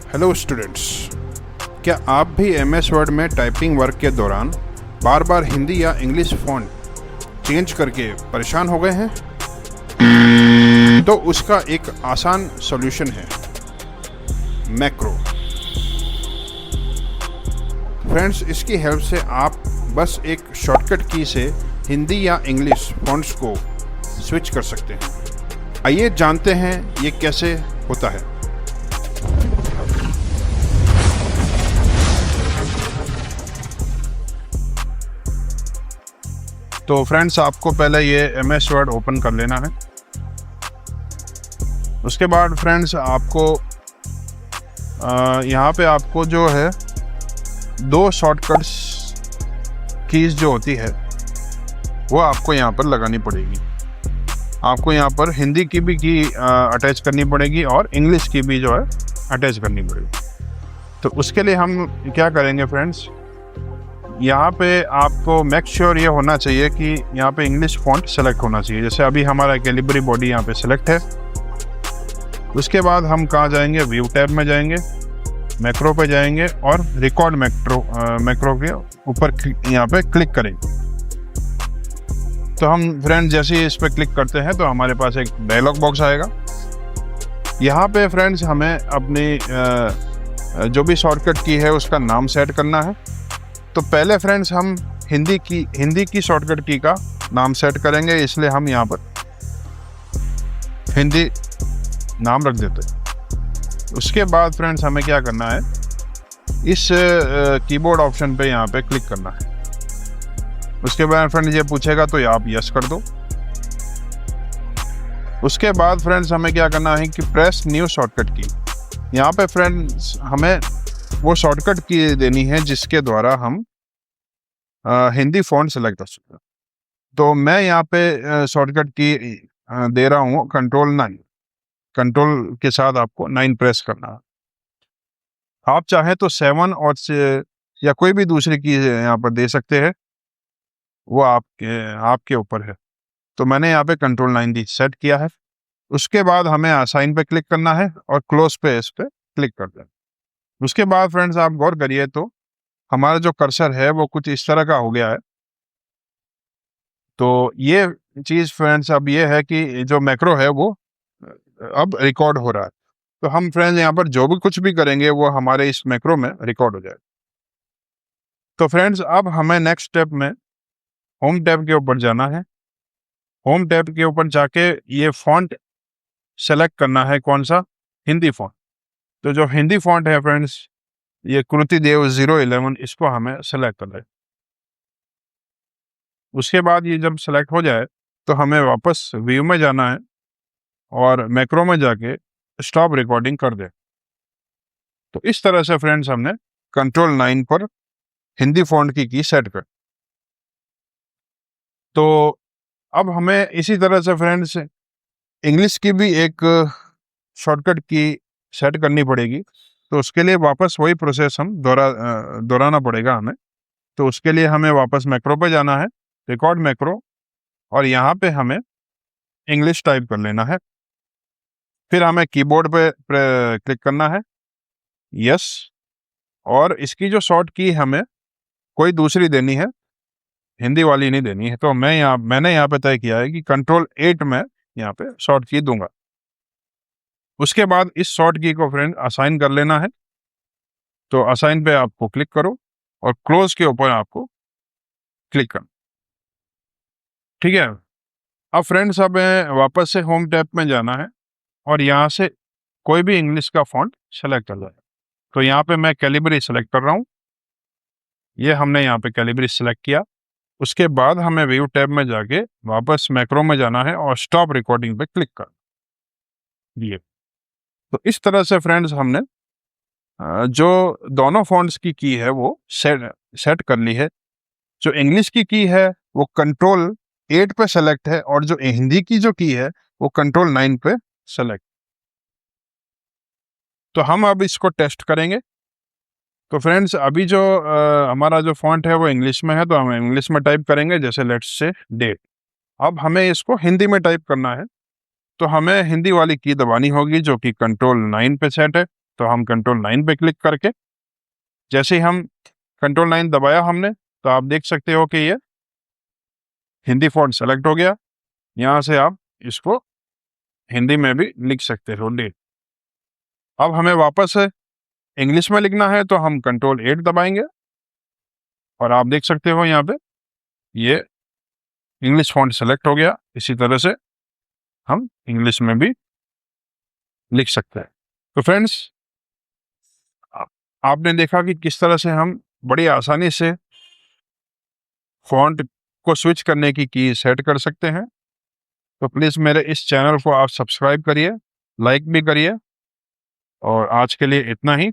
Hello students, क्या आप भी MS वर्ड में टाइपिंग वर्क के दौरान बार बार हिंदी या इंग्लिश फ़ॉन्ट चेंज करके परेशान हो गए हैं? तो उसका एक आसान सॉल्यूशन है मैक्रो। फ्रेंड्स, इसकी हेल्प से आप बस एक शॉर्टकट की से हिंदी या इंग्लिश फ़ॉन्ट्स को स्विच कर सकते हैं। आइए जानते हैं ये कैसे होता है। तो फ्रेंड्स, आपको पहले ये MS वर्ड ओपन कर लेना है। उसके बाद फ्रेंड्स आपको यहाँ पे आपको जो है दो शॉर्टकट्स कीज़ जो होती है वो आपको यहाँ पर लगानी पड़ेगी। आपको यहाँ पर हिंदी की भी की अटैच करनी पड़ेगी और इंग्लिश की भी जो है अटैच करनी पड़ेगी। तो उसके लिए हम क्या करेंगे फ्रेंड्स, यहाँ पे आपको मेक श्योर ये होना चाहिए कि यहाँ पे इंग्लिश फॉन्ट सेलेक्ट होना चाहिए। जैसे अभी हमारा कैलिबरी बॉडी यहाँ पे सेलेक्ट है। उसके बाद हम कहाँ जाएंगे, व्यू टैब में जाएंगे, मैक्रो पे जाएंगे और रिकॉर्ड मैक्रो के ऊपर यहाँ पे क्लिक करेंगे। तो हम फ्रेंड्स जैसे ही इस पर क्लिक करते हैं तो हमारे पास एक डायलॉग बॉक्स आएगा। यहाँ पे फ्रेंड्स हमें अपनी जो भी शॉर्टकट की है उसका नाम सेट करना है। तो पहले फ्रेंड्स हम हिंदी की शॉर्टकट की का नाम सेट करेंगे, इसलिए हम यहाँ पर हिंदी नाम रख देते हैं। उसके बाद फ्रेंड्स हमें क्या करना है, इस कीबोर्ड ऑप्शन पे यहाँ पे क्लिक करना है। उसके बाद फ्रेंड्स ये पूछेगा तो आप यस कर दो। उसके बाद फ्रेंड्स हमें क्या करना है कि प्रेस न्यू शॉर्टकट की। यहाँ पे फ्रेंड्स हमें वो शॉर्टकट की देनी है जिसके द्वारा हम हिंदी फॉन्ट सेलेक्ट कर सकते हैं। तो मैं यहाँ पे शॉर्टकट की दे रहा हूँ कंट्रोल कंट्रोल के साथ आपको 9 प्रेस करना है। आप चाहे तो 7 और या कोई भी दूसरी की यहाँ पर दे सकते हैं, वो आपके ऊपर है। तो मैंने यहाँ पे कंट्रोल 9 सेट किया है। उसके बाद हमें असाइन पे क्लिक करना है और क्लोज पे इस पे क्लिक कर देना। उसके बाद फ्रेंड्स आप गौर करिए तो हमारा जो कर्सर है वो कुछ इस तरह का हो गया है। तो ये चीज़ फ्रेंड्स अब ये है कि जो मैक्रो है वो अब रिकॉर्ड हो रहा है। तो हम फ्रेंड्स यहाँ पर जो भी कुछ भी करेंगे वो हमारे इस मैक्रो में रिकॉर्ड हो जाएगा। तो फ्रेंड्स अब हमें नेक्स्ट स्टेप में होम टैब के ऊपर जाना है। होम टैब के ऊपर जाके ये फॉन्ट सेलेक्ट करना है, कौन सा, हिंदी फॉन्ट। तो जो हिंदी फॉन्ट है फ्रेंड्स ये कृतिदेव 011, इसको हमें सेलेक्ट करना है। उसके बाद ये जब सेलेक्ट हो जाए तो हमें वापस व्यू में जाना है और मैक्रो में जाके स्टॉप रिकॉर्डिंग कर दे। तो इस तरह से फ्रेंड्स हमने कंट्रोल 9 पर हिंदी फॉन्ट की सेट कर। तो अब हमें इसी तरह से फ्रेंड्स इंग्लिश की भी एक शॉर्टकट की सेट करनी पड़ेगी। तो उसके लिए वापस वही प्रोसेस हम दोहराना पड़ेगा हमें। तो उसके लिए हमें वापस मैक्रो पे जाना है, रिकॉर्ड मैक्रो, और यहाँ पे हमें इंग्लिश टाइप कर लेना है। फिर हमें कीबोर्ड पे क्लिक करना है, यस, और इसकी जो शॉर्ट की हमें कोई दूसरी देनी है, हिंदी वाली नहीं देनी है। तो मैंने यहाँ पे तय किया है कि कंट्रोल 8 में यहाँ पे शॉर्ट की दूंगा। उसके बाद इस शॉर्ट की को फ्रेंड असाइन कर लेना है। तो असाइन पे आपको क्लिक करो और क्लोज के ऊपर आपको क्लिक करना, ठीक है। अब फ्रेंड्स अब वापस से होम टैब में जाना है और यहाँ से कोई भी इंग्लिश का फॉन्ट सेलेक्ट कर लेना। तो यहाँ पे मैं कैलिबरी सेलेक्ट कर रहा हूँ। ये हमने यहाँ पे कैलिबरी सेलेक्ट किया। उसके बाद हमें व्यू टैब में जाके वापस मैक्रो में जाना है और स्टॉप रिकॉर्डिंग पे क्लिक कर दिए। तो इस तरह से फ्रेंड्स हमने जो दोनों फॉन्ट्स की है वो सेट कर ली है। जो इंग्लिश की है वो कंट्रोल 8 पे सेलेक्ट है और जो हिंदी की जो की है वो कंट्रोल 9 पे सेलेक्ट। तो हम अब इसको टेस्ट करेंगे। तो फ्रेंड्स अभी जो हमारा जो फॉन्ट है वो इंग्लिश में है, तो हम इंग्लिश में टाइप करेंगे, जैसे लेट्स से डेट। अब हमें इसको हिंदी में टाइप करना है। तो हमें हिंदी वाली की दबानी होगी जो कि कंट्रोल 9 पे सेट है। तो हम कंट्रोल 9 पे क्लिक करके, जैसे ही हम कंट्रोल 9 दबाया हमने, तो आप देख सकते हो कि ये हिंदी फॉन्ट सेलेक्ट हो गया। यहाँ से आप इसको हिंदी में भी लिख सकते हो डेट। अब हमें वापस इंग्लिश में लिखना है तो हम कंट्रोल 8 दबाएंगे और आप देख सकते हो यहाँ पे ये इंग्लिश फॉन्ट सेलेक्ट हो गया। इसी तरह से हम इंग्लिश में भी लिख सकते हैं। तो फ्रेंड्स, आपने देखा कि किस तरह से हम बड़ी आसानी से फॉन्ट को स्विच करने की सेट कर सकते हैं। तो प्लीज़ मेरे इस चैनल को आप सब्सक्राइब करिए, लाइक भी करिए, और आज के लिए इतना ही।